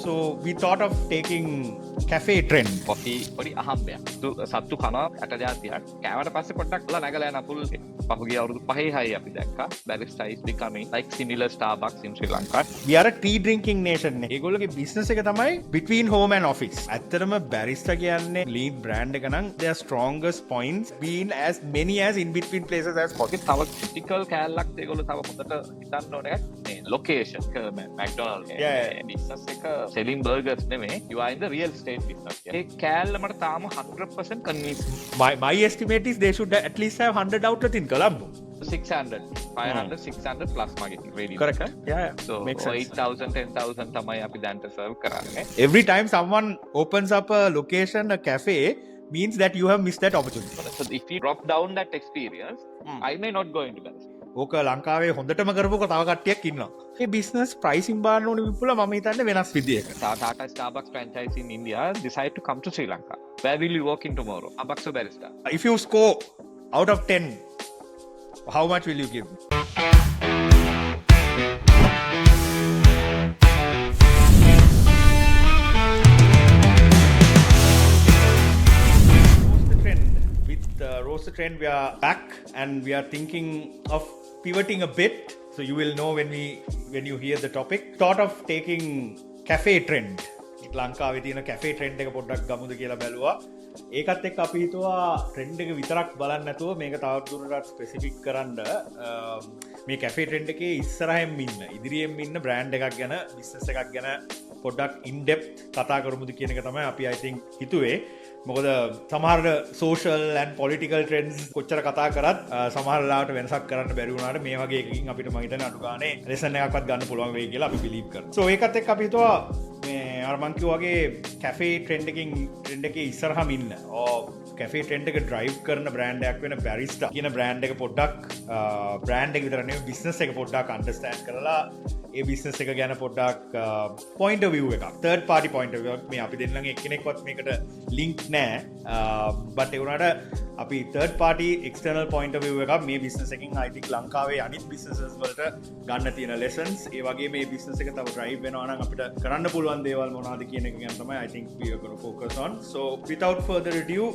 So we thought of taking cafe trend. Coffee පොඩි අහම්බයක්. සත්තු කනවා ඇට ජාතියක්. කෑවට පස්සේ පොඩ්ඩක් කළා නැගලා යන අපුල් පහුගිය අවුරුදු 5-6 අපි දැක්කා. Barista is becoming like similar Starbucks in Sri Lanka. We are a tea drinking nation. ඒගොල්ලෝගේ business එක තමයි between home and office. ඇත්තටම barista කියන්නේ lead brand එක නම් their strongest points being as many as in between places as possible. තව critical කෑල්ලක් ඒගොල්ලෝ තව හොඳට හිතන්න ඕනේ මේ location එක McDonald's business එක selling burgers නෙමෙයි. You are in the real estate business. ඒ කෑල්ල මට තාම 100% convinced. My estimate is they should at least have 100 outlets in Colombo. 600, 500, 600 plus marketing really. Correct. Yeah. So makes sense. 8,000, 10,000 තමයි අපි දැන්ට serve කරන්නේ. Every time someone opens up a location, a cafe, means that you have missed that opportunity. So if you drop down that experience, I may not go into business. ඕක ලංකාවේ හොඳටම කරපුක තව කට්ටියක් ඉන්නවා. ඒ business pricing බලන්න ඕනේ විපුල මම හිතන්නේ වෙනස් විදියක. Tata Starbucks franchise in India decide to come to Sri Lanka. Where will you work in tomorrow? Starbucks or Barista? If you score out of 10, how much will you give? Roaster trend, we are back and we are thinking of pivoting a bit. So you will know when you hear the topic. Thought of taking cafe trend. ලංකාවේ තියෙන cafe trend එක පොඩ්ඩක් ගමුද කියලා බැලුවා. ඒකත් එක්ක අපි හිතුවා trend එක විතරක් බලන්න නැතුව මේක තවදුරටත් specific කරන්න මේ cafe trend එකේ ඉස්සරහින් ඉන්න ඉදිරියෙන් ඉන්න brand එකක් ගැන business එකක් ගැන පොඩ්ඩක් in depth කතා කරමුද කියන එක තමයි අපි I think හිතුවේ. මොකද සමහර social and political trends කොච්චර කතා කරත් සමහර ලාට වෙනසක් කරන්න බැරි වුණාට මේ වගේ එකකින් අපිට මම හිතන්නේ අඩු ගානේ lesson එකක්වත් ගන්න පුළුවන් වෙයි කියලා අපි believe කරනවා. So ඒකත් එක්ක අපි හිතුවා මේ අර මං කිව්වා වගේ cafe trend එකේ ඉස්සරහම ඉන්න cafe trend එක drive කරන brand එකක් වෙන Barista කියන brand එක පොඩ්ඩක් brand එක විතර නෙවෙයි business එක පොඩ්ඩක් understand කරලා ඒ business එක ගැන පොඩ්ඩක් point of view එකක් third party point of view එකක් මේ අපි දෙන්නගේ එක්කෙනෙක්වත් මේකට link නෑ but ඒ වුණාට අපි third party external point of view එකක් මේ business එකකින් I think ලංකාවේ අනිත් businesses වලට ගන්න තියෙන lessons ඒ වගේ මේ business එක තව drive වෙනවා නම් අපිට කරන්න පුළුවන් දේවල් මොනවද කියන එක ගැන තමයි I think we are going to focus on. So without further ado,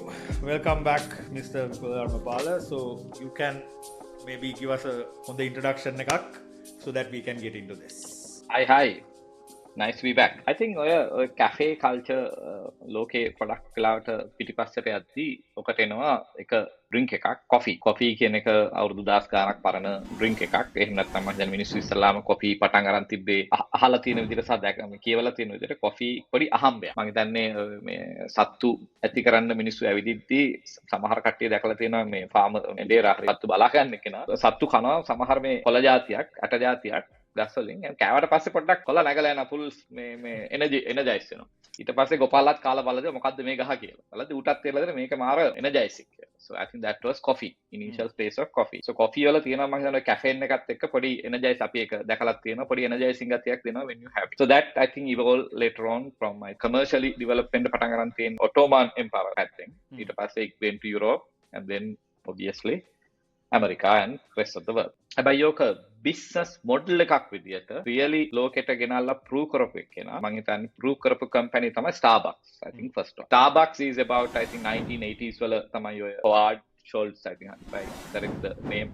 welcome back Mr. Dharmapala. So you can maybe give us a on the introduction එකක් so that we can get into this. Hi. Nice to be back. I think ඔය cafe culture ලෝකේ පොඩක් වෙලාවට පිටිපස්සට යද්දී ඔකට එනවා එක drink එකක් coffee කියන එක අවුරුදු 10 ගාණක් පරණ drink එකක්. එහෙම නැත්නම් මම හිතන්නේ මිනිස්සු ඉස්සල්ලාම coffee පටන් අරන් තිබ්බේ අහලා තියෙන විදිහට සහ දැකම කියවලා තියෙන විදිහට coffee පොඩි අහම්බයක්. මම හිතන්නේ මේ සත්තු ඇති කරන්න මිනිස්සු ඇවිදිද්දී සමහර කට්ටිය දැකලා තියෙනවා මේ ෆාම එඩේරා සත්තු බලා ගන්න කෙනා. සත්තු කනවා සමහර මේ කොළ జాතියක්, අට జాතියක් ගස් වලින් කෑවට පස්සේ පොඩ්ඩක් කොළ නැගලා යන අපුල් මේ එනර්ජයිස් වෙනවා. ඊට පස්සේ ගෝපාලත් කාලා බලද මොකද්ද මේ ගහ කියලා. බලද්දි ඌටත් තේරලා දෙන මේක මාර එනර්ජයිසික් කියලා. So I think that was coffee, initial space of coffee. So coffee වල තියෙනවා මම හිතන්නේ caffeine එකත් එක්ක පොඩි energize අපි ඒක දැකලා තියෙනවා පොඩි energizing ගතියක් දෙනවා when you have it. So that I think evolved later on from my commercially development පටන් ගන්න තියෙන Ottoman Empire I think. ඊට පස්සේ it went to Europe and then obviously America and rest of the world. හැබැයි ඕක business model එකක් විදියට really ලෝකෙට ගෙනල්ලා prove කරපු එක නා මම හිතන්නේ prove කරපු company තමයි Starbucks. I think first one. Starbucks is about I think 1980s වල තමයි ඔය Howard Schultz, I think if I correct the name,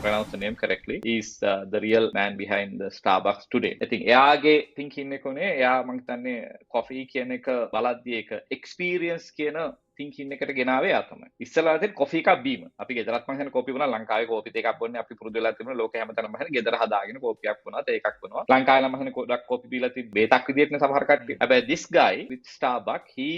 pronounce the name correctly, is the real man behind the Starbucks today. I think එයාගේ thinking එකනේ එයා මම හිතන්නේ coffee කියන එක බලද්දී ඒක experience කියන thinking එකට ගෙනාවේ යා තමයි. ඉස්සෙල්ලා තියෙන coffee එකක් බීම. අපි ගෙදරත් මම හිතන්නේ coffee බොනවා ලංකාවේ coffee එකක් බොන්නේ අපි පුරුදු වෙලා තිබුණා ලෝකේ හැමතැනම මම හිතන්නේ ගෙදර හදාගෙන coffee එකක් බොනවා තේ එකක් බොනවා. ලංකාවේ නම් මම හිතන්නේ ගොඩක් coffee බීලා තිබ්බේ බේතක් විදියටනේ සමහර කට්ටිය. හැබැයි this guy with Starbucks he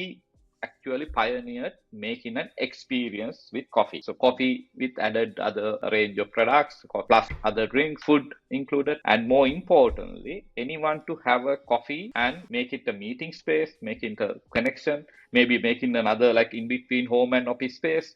actually pioneered making an experience with coffee. So coffee with added other range of products, plus other drinks, food included, and more importantly, anyone to have a coffee and make it a meeting space, make it a connection, maybe making another like in between home and office space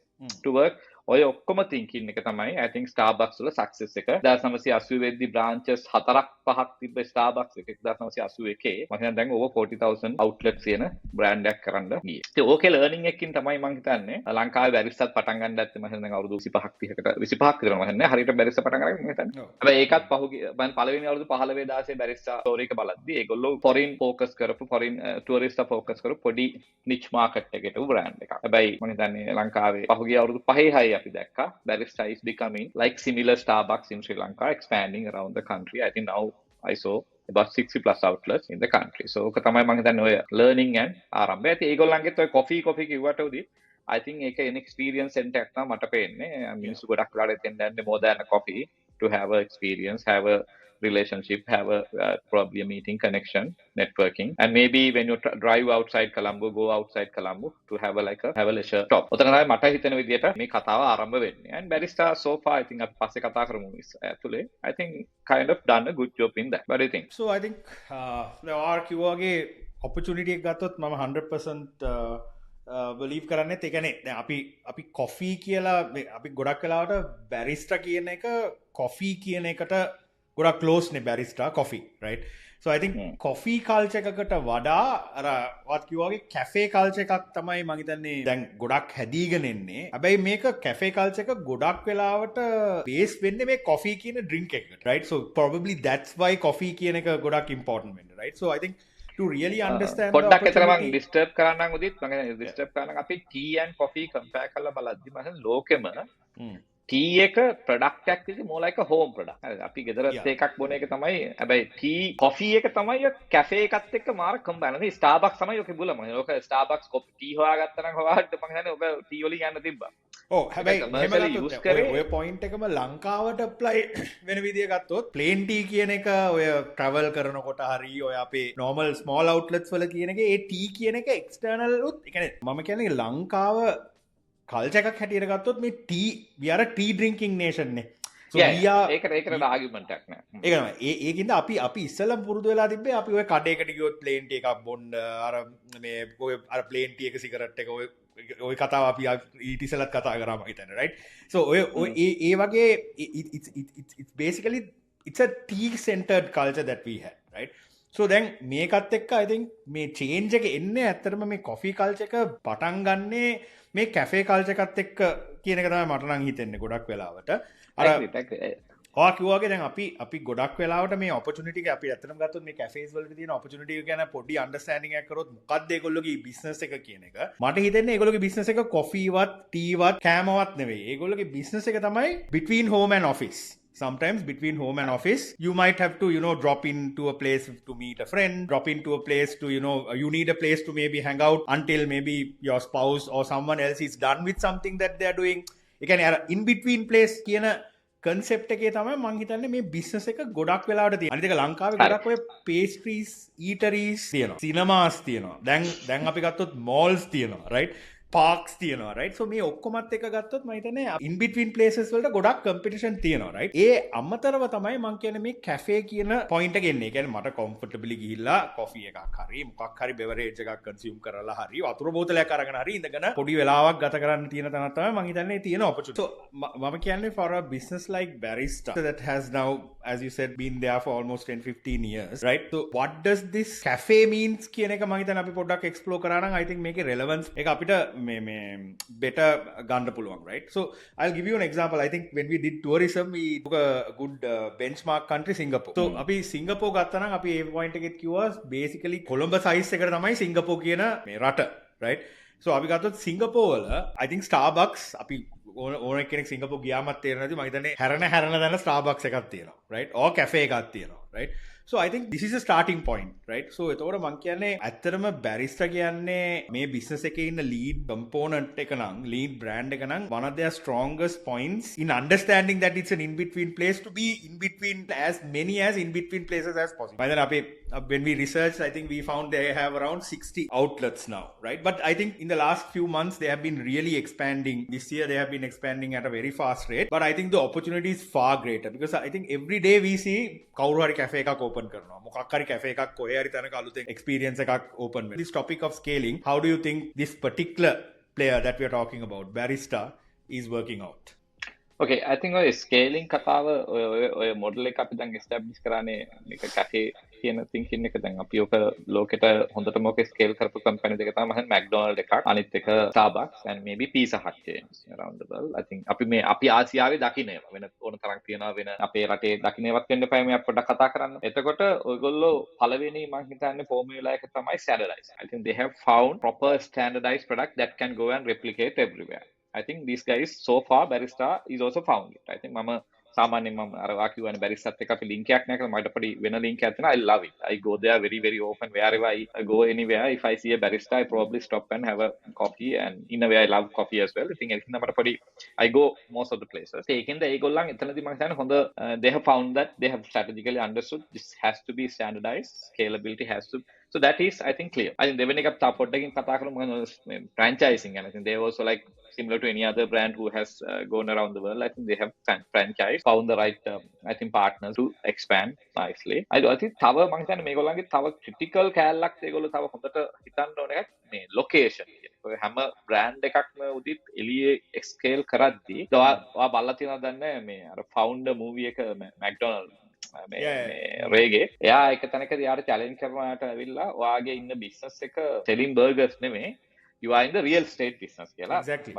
to work, ඔය ඔක්කොම thinking එක තමයි I think Starbucks වල success එක. 1980 වෙද්දි branches 4-5ක් තිබ්බ Starbucks එක 1981 මම හිතන්නේ දැන් over 40,000 outlets තියෙන brand එකක් කරන්න ගියේ. ඉතින් ඕකේ learning එකකින් තමයි මම හිතන්නේ ලංකාවේ බැරිස්ටත් පටන් ගන්න ඇත්තේ මම හිතන්නේ දැන් අවුරුදු 25ක් 30කට 25ක් විතර මම හිතන්නේ හරියට බැරිස්ට පටන් ගන්න මම හිතන්නේ. හැබැයි ඒකත් පහුගිය මම පළවෙනි අවුරුදු 15 16 බැරිස්ටා ස්ටෝරි එක බලද්දි ඒගොල්ලෝ foreign focus කරපු foreign tourist focus කරපු පොඩි niche market එකකට brand එකක්. හැබැයි මම හිතන්නේ ලංකාවේ පහුගිය අවුරුදු 5 6 අපි දැක්කා barista is becoming like similar Starbucks in Sri Lanka, expanding around the country. I think now I saw about 60 plus outlets in the country. So ඔක තමයි මම හිතන්නේ ඔය learning and ආරම්භය. ඉතින් ඒගොල්ලන්ගෙත් ඔය coffee කිව්වට උදී I think ඒක an experience center එකක් තමයි මට පේන්නේ. මිනිස්සු ගොඩක් වෙලාවට එතෙන් යන්නේ more than a coffee to have a experience, have a relationship, have a probably a meeting, connection, networking, and maybe when you drive outside Colombo, go outside Colombo to have a leisure stop. ඔතන තමයි මට හිතෙන විදිහට මේ කතාව ආරම්භ වෙන්නේ. And barista so far I think අපි පස්සේ කතා කරමු ඇතුලේ. I think kind of done a good job in that. What do you think? So I think ආර් කිව්වාගේ opportunity එක ගත්තොත් මම 100% බලිව් කරන්නත් ඒ කියන්නේ දැන් අපි කොෆී කියලා අපි ගොඩක් වෙලාවට බැරිස්ටා කියන එක කොෆී කියන එකට ගොඩක් ක්ලෝස් නේ Barista coffee right so I think coffee culture එකකට වඩා අර වත් කිව්වාගේ කැෆේ කල්චර් එකක් තමයි මම හිතන්නේ දැන් ගොඩක් හැදීගෙන එන්නේ හැබැයි මේක කැෆේ කල්චර් එක ගොඩක් වෙලාවට බේස් වෙන්නේ මේ කොෆී කියන ඩ්‍රින්ක් එකට right so probably that's why coffee කියන එක ගොඩක් important වෙන්නේ right so I think to really understand පොඩ්ඩක් එතන මම ඩිස්ටර්බ් කරන්නම් උදිත් මම ඩිස්ටර්බ් කරන්නම් අපි tea and coffee compare කරලා බලද්දි මම ලෝකෙම tea එක product එකක් විදිහට more like a home product. හරිද? අපි ගෙදරත් එකක් බොන එක තමයි. හැබැයි tea coffee එක තමයි ඔය cafe එකත් එක්ක මාර combine. ඉතින් Starbucks තමයි ඔකේ බුල මම. ඔක Starbucks coffee tea හොයාගත්තා නම් හොයාගත්ත මම හිතන්නේ ඔක tea වලින් යන්න තිබ්බා. ඔව් හැබැයි එහෙම ගත්තොත් ඔය point එකම ලංකාවට apply වෙන විදිය ගත්තොත් plain tea කියන එක ඔය travel කරනකොට හරි ඔය අපේ normal small outlets වල කියන එක ඒ tea කියන එක external උත් ඒ කියන්නේ මම කියන්නේ ලංකාව කල්චර් එකක් හැටියට ගත්තොත් මේ tea we are a tea drinking nation නේ so we are ඒකට ආගියුමන්ට් එකක් නෑ ඒක තමයි ඒකින්ද අපි ඉස්සෙල්ලම පුරුදු වෙලා තිබ්බේ අපි ඔය කඩේකට ගියොත් plain tea එකක් බොන්න අර මේ ඔය අර plain tea එක සිගරට් එක ඔය කතාව අපි ඊට ඉස්සෙල්ලත් කතා කරා මම හිතන්නේ right so ඔය ඒ වගේ it's basically it's a tea centered culture that we had right so දැන් මේකත් එක්ක I think මේ change එක එන්නේ ඇත්තටම මේ coffee culture එක පටන් ගන්නේ මේ කැෆේ කල්චර් එකත් එක්ක කියන එක තමයි මට නම් හිතෙන්නේ ගොඩක් වෙලාවට අර ඔයා කිව්වාගේ දැන් අපි ගොඩක් වෙලාවට මේ opportunity එක අපි ඇත්තටම ගත්තොත් මේ cafes වලට තියෙන opportunity එක ගැන පොඩි understanding එකක් කරොත් මොකක්ද ඒගොල්ලෝගේ business එක කියන එක මට හිතෙන්නේ ඒගොල්ලෝගේ business එක coffee වත් tea වත් කෑමවත් නෙවෙයි ඒගොල්ලෝගේ business එක තමයි between home and office sometimes between home and office you might have to drop into a place to meet a friend drop into a place to you need a place to maybe hang out until maybe your spouse or someone else is done with something that they are doing ඒ කියන්නේ අර in between place කියන concept එකේ තමයි මම හිතන්නේ මේ business එක ගොඩක් වෙලාවට තියෙනවා අනිත් එක ලංකාවේ ගොඩක් ඔය pastries eateries තියෙනවා cinemas තියෙනවා දැන් අපි ගත්තොත් malls තියෙනවා right parks තියෙනවා right so මේ ඔක්කොමත් එක ගත්තොත් මම හිතන්නේ in between places වලට ගොඩක් competition තියෙනවා right ඒ අමතරව තමයි මම කියන්නේ මේ cafe කියන point එක එන්නේ. ඒ කියන්නේ මට comfortably ගිහිල්ලා coffee එකක් හරි මොකක් හරි beverage එකක් consume කරලා හරි වතුර බෝතලයක් අරගෙන හරි ඉඳගෙන පොඩි වෙලාවක් ගත කරන්න තියෙන තැනක් තමයි මම හිතන්නේ තියෙන opportunity. so මම කියන්නේ for a business like barista that has now as you said been there for almost 10-15 years right so what does this cafe means කියන එක මම හිතන්නේ අපි පොඩ්ඩක් explore කරා නම් I think මේකේ relevance එක අපිට better ගන්න පුළුවන් right so I'll give you an example I think when we did tourism we took a good benchmark country Singapore so අපි Singapore ගත්තා නම් අපි ඒ point එකෙත් කිව්වා basically කොළඹ size එකට තමයි Singapore කියන මේ රට right so අපි ගත්තොත් Singapore වල I think Starbucks අපි ඕන කෙනෙක් Singapore ගියාමත් තේරෙන්නේ නැති මම හිතන්නේ හැරෙන දැන Starbucks එකක් තියෙනවා right or cafe එකක් තියෙනවා right so I think this is a starting point right so එතකොට මම කියන්නේ ඇත්තටම barista කියන්නේ මේ business එකේ ඉන්න lead component එක නම් lead brand එක නම් one of their strongest points in understanding that it's an in between place to be in between as many as in between places as possible by then when we researched I think we found they have around 60 outlets now right but I think in the last few months they have been really expanding this year they have been expanding at a very fast rate but I think the opportunity is far greater because I think every day we see කවුරු හරි cafe එකක් open කරනවා මොකක් හරි cafe එකක් කොහේ හරි තැනක අලුතෙන් experience එකක් open වෙනවා this topic of scaling how do you think this particular player that we are talking about barista is working out? Okay, I think ඔය ස්කේලින් කතාව ඔය මොඩල් එක අපි දැන් එස්ටැබ්ලිෂ් කරානේ මේක කැෆේ කියන thinking එක දැන් අපි ඔක ලෝකෙට හොඳටම ඔක ස්කේල් කරපු කම්පැනි දෙක තමයි මම McDonald එකක් අනිත් එක Starbucks and maybe Pizza Hut chains around the world. I think අපි ආසියාවේ දකින්නේ වෙන ඕන තරම් තියනවා වෙන අපේ රටේ දකින්නේවත් වෙන්න එපා මේ අපිට කතා කරන්න. එතකොට ඔයගොල්ලෝ පළවෙනි මම හිතන්නේ ෆෝමියුලා එක තමයි standardize. I think they have found proper standardized product that can go and replicate everywhere. I think these guys so far Barista is also found it. I think මම සාමාන්‍යයෙන් මම අර වාකියුවනේ Barista එක අපි link එකක් නැහැ මට පොඩි වෙන link එකක් තියෙනවා. I love it. I go there very often wherever I go anywhere. If I see a Barista I probably stop and have a coffee, and in a way I love coffee as well. I think එකින් මට පොඩි I go most of the places. ඒකෙන්ද ඒගොල්ලන් එතනදී මම හිතන්නේ හොඳ they have found that they have strategically understood this has to be standardized, scalability has to. So that is, I think, clear. I think දෙවෙනි එක පොඩ්ඩකින් කතා කරමු franchising, and I think they also like similar to any other brand who has gone around the world. I think they have franchise, found the right I think partners to expand nicely. I think තව මම හිතන්නේ මේගොල්ලන්ගේ තව critical කෑල්ලක් ඒගොල්ලෝ තව හොඳට හිතන්න ඕන එකක් මේ location. ඔය හැම brand එකක්ම උදිත් එළියේ scale කරද්දී ඔයා බලලා තියෙනවද දන්නේ මේ අර founder movie එක McDonald රේගේ එයා එක තැනකදී යාට challenge කරනවාට ඇවිල්ලා ඔයාගේ ඉන්න business එක selling burgers නෙමෙයි, you are in the real estate business කියලා. Exactly.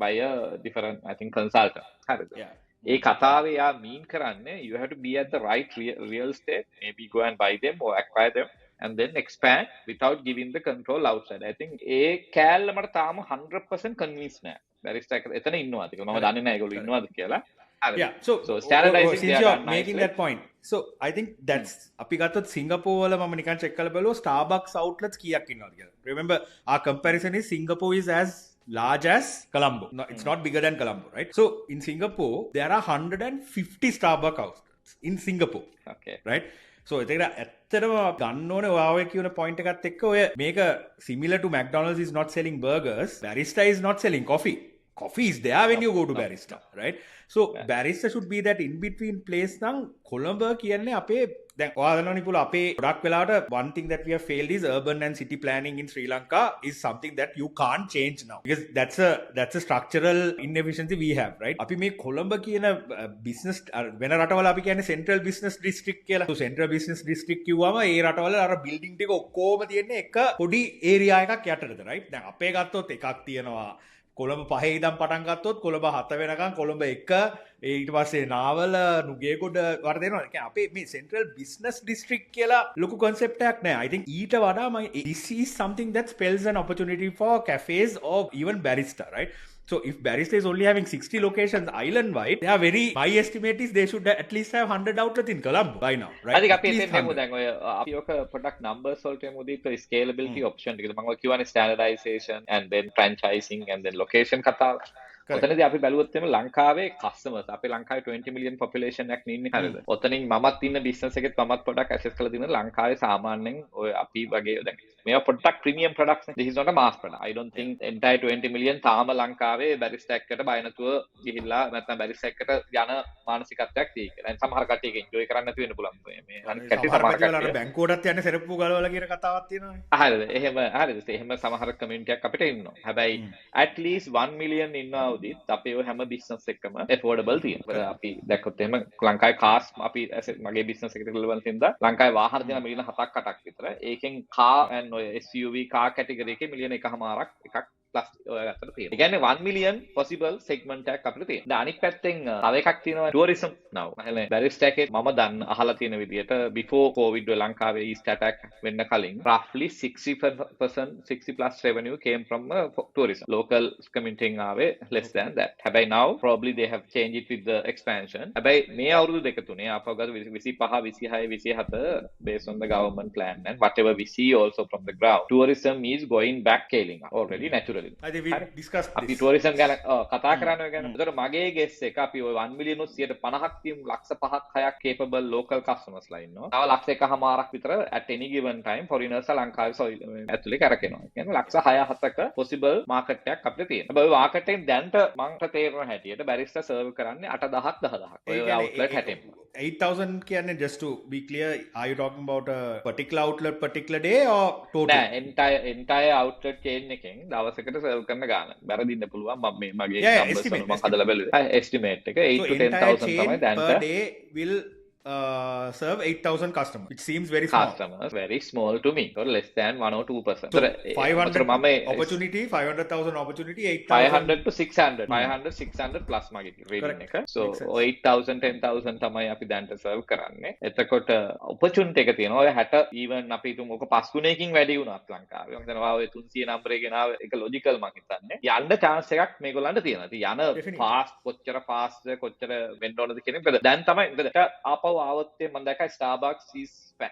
by a different I think consultant. හරිද? ඒ කතාවේ යා mean කරන්නේ you have to be at the right real estate, maybe go and buy them or acquire them and then expand without giving the control outside. I think ඒ කෑල්ල මට තාම 100% convinced නෑ. Barista එක එතන ඉන්නවාද කියලා මම දන්නේ නෑ ඒගොල්ලෝ ඉන්නවාද කියලා. Yeah, so standardizing since you're making that point, so I think that's අපි ගත්තොත් Singapore වල මම නිකන් check කරලා බලුවා Starbucks outlets කීයක් ඉන්නවද කියලා. Remember our comparison is Singapore is as large as Colombo. No, it's not bigger than Colombo, right? So in Singapore there are 150 Starbucks outlets in Singapore. Okay. Right? So එතන ඇත්තටම ගන්න ඕනේ ඔයාගේ කියන point එකත් එක්ක ඔය මේක similar to McDonald's is not selling burgers, Barista is not selling coffee. Coffee is there when you go to Barista, right? So Barista should be that in between place නම් කොළඹ කියන්නේ අපේ දැන් ඔයා දන්නවනේ පුළ අපේ ගොඩක් වෙලාවට one thing that we have failed is urban and city planning in Sri Lanka is something that you can't change now because that's a structural inefficiency we have, right? අපි මේ කොළඹ කියන business වෙන රටවල අපි කියන්නේ central business district කියලා. So central business district කිව්වම ඒ රටවල අර building ටික ඔක්කොම තියෙන්නේ එක පොඩි area එකක් යටටද, right? දැන් අපේ ගත්තොත් එකක් තියෙනවා කොළඹ 5 ඉඳන් පටන් ගත්තොත් කොළඹ 7 වෙනකන් කොළඹ 1 ඊට පස්සේ නාවල නුගේගොඩ වර දෙනවා. ඒ කියන්නේ අපේ මේ central business district කියලා ලොකු concept එකක් නෑ. I think ඊට වඩා this is something that spells an opportunity for cafes or even Barista, right? So if Barista is only having 60 locations island wide, they are my estimate is they should at least have 100 outlets in Colombo by now, right? I think අපි එතෙන් දැන් ඔය අපි ඔක product numbers වලට යමුදීත් ඔය scalability option ටිකද මම ඔය කියවනේ standardization and then franchising and then location කතාව. ඔතනදී අපි බැලුවොත් එimhe ලංකාවේ customers අපේ ලංකාවේ 20 million population එකක් ඉන්නේ හරියද? ඔතනින් මමත් ඉන්න business එකෙත් මමත් product access කරලා දිනන ලංකාවේ සාමාන්‍යයෙන් ඔය අපි වගේ දැන් මේවා product premium products නේ. This is not a mass product. I don't think entire 20 million තාම ලංකාවේ Barista එකකට බය නැතුව ගිහිල්ලා නැත්නම් Barista එකට යන මානසිකත්වයක් තියෙන්නේ. දැන් සමහර කට්ටිය ඒක enjoy කරන්න නැති වෙන්න පුළුවන්. මේ අනිත් කට්ටිය සමහර කට්ටිය බැංකුවටත් යන්නේ සෙරප්පු ගලවලා කියන කතාවක් තියෙනවානේ. හරිද? හරිද? එහෙම සමහර community එකක් අපිට ඉන්නවා. හැබැයි at least 1 million ඉන්නවා උදිත් අපේ ඔය හැම business එකම affordable තියෙනවා. අපි දැක්කොත් එහෙම ලංකාවේ cars අපි මගේ business එකට relevant වෙනද ලංකාවේ වාහන තියෙන මිලියන 7ක් 8ක් විතර. ඒකෙන් car and ඔය SUV car category එකේ මිලියන 1.5ක් එකක් plus ඔය අතර තියෙනවා. ඒ කියන්නේ 1 million possible segment එකක් අපිට තියෙනවා. දැන් අනිත් පැත්තෙන් තව එකක් තියෙනවා tourism now. එහෙනම් Barista එකේ මම දන්න අහලා තියෙන විදිහට before covid ඔය ලංකාවේ east attack වෙන්න කලින් roughly 60% 60 plus revenue came from tourism. Local community ආවේ less than that. හැබැයි now probably they have changed it with the expansion. හැබැයි මේ අවුරුදු දෙක තුනේ අපව ගත 25 26 27 based on the government plan and whatever we see also from the ground, tourism is going back scaling up already naturally. I think we discussed this. අපි tourism ගැන කතා කරනවා ගැන. ඒතර මගේ guess එක අපි ඔය 1 million උත් 150ක් තියමු, ලක්ෂ 5ක් 6ක් capable local customers ලා ඉන්නවා. තව ලක්ෂ 1.5ක් විතර at any given time foreigners ලංකාවේ ඇතුලේ කරකිනවා. කියන්නේ ලක්ෂ 6 7ක possible market එකක් අපිට තියෙනවා. හැබැයි market එකෙන් දැන්ට මට තේරෙන හැටියට Barista serve කරන්නේ 8 10ක් 10000ක්. ඔය outlet හැටෙම. 8,000 කියන්නේ just to be clear, are you talking about a particular outlet particular day or total? නෑ entire outlet chain එකෙන් දවසකට සර්ව් කරන ගාන වැරදින්න පුළුවන් මම මේ මගේ Yeah, numbers estimate, වල මම හදලා බැලුවා estimate එක 8 So to entire 10,000 තමයි chain per දැන්ට day will serve 8,000 customers, which seems very small. customers very small to me or less than 1 or 2%. So So 500 මම opportunity, 500,000 opportunity, 8,000. 500 to 600 500 600 plus මගේ reading එක so Makes sense. 8,000 10,000 තමයි අපි දැන්ට serve කරන්නේ එතකොට opportunity එක තියෙනවා ඔය 60 even අපි හිතමු ඔක 5 ගුණයකින් වැඩි වුණත් ලංකාවේ මම හිතනවා ඔය 300 number එක ගෙනාව එක logical මම හිතන්නේ යන්න chance එකක් මේගොල්ලන්ට තියෙනවා ඉතින් යන Definitely. fast කොච්චර fast කොච්චර වෙන්න ඕනද කියන එක මොකද දැන් තමයි මොකද ආපහු ආවොත් මම දැක්කා Starbucks is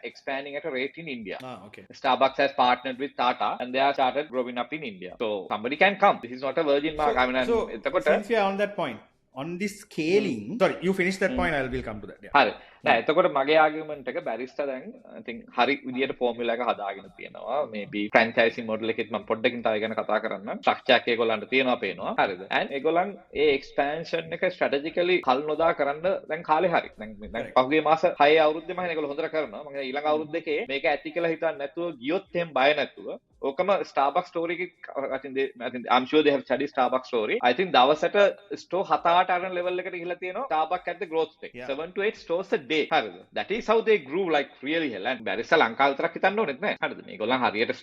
expanding at a rate in India. Okay. Starbucks has partnered with Tata and they have started growing up in India. So somebody can come. This is not a virgin market. I mean, So එතකොට since we are on that point, on this scaling, sorry, you finish that point, I will come to that. Yeah. හරි. නෑ එතකොට මගේ argument එක බැරිස්ටා දැන් I think හරි විදියට formula එක හදාගෙන තියෙනවා. Maybe franchising model එකෙත් මම පොඩ්ඩකින් තව ගැන කතා කරන්නම්. structure එක ඒගොල්ලන්ට තියෙනවා පේනවා. හරිද? and ඒගොල්ලන් ඒ expansion එක strategically කල් නොදා කරන්න දැන් කාලේ හරි. දැන් පහුගිය මාස 6 අවුරුද්දේ මම ඒගොල්ලෝ හොඳට කරනවා. මම ඊළඟ අවුරුද්ද දෙකේ මේක ඇති කියලා හිතන්නේ නැතුව ගියොත් එහෙම බය නැතුව ඕකම Starbucks story එක I think I'm sure they have studied Starbucks story. I think දවසට store 7-8 අරන level එකට ගිහිල්ලා තියෙනවා Starbucks at the growth stage. Yeah. 7 to 8 stores a day. හරිද? That is how they grew like really hell. And බැරිස්ටා ලංකාව විතරක් හිතන්න ඕනෙත් නෑ. හරිද? මේගොල්ලන් හරියට